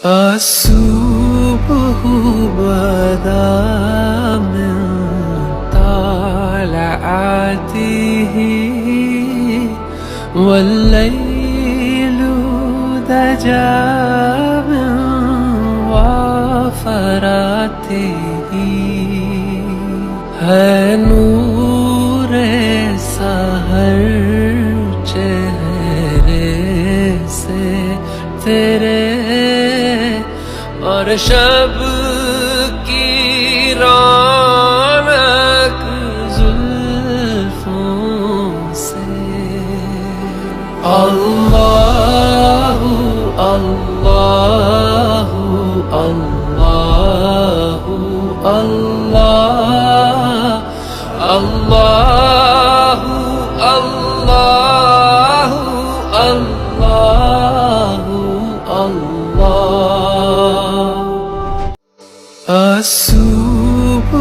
الصبح بدا من طلعته والليل دجا من وفراته ہے نور سحر چہرے سے تیرے اور شب کی رونق زلفوں سے اللہ اللہ اللہ اللہ اللہ اللہ اللہ اللہ الصبح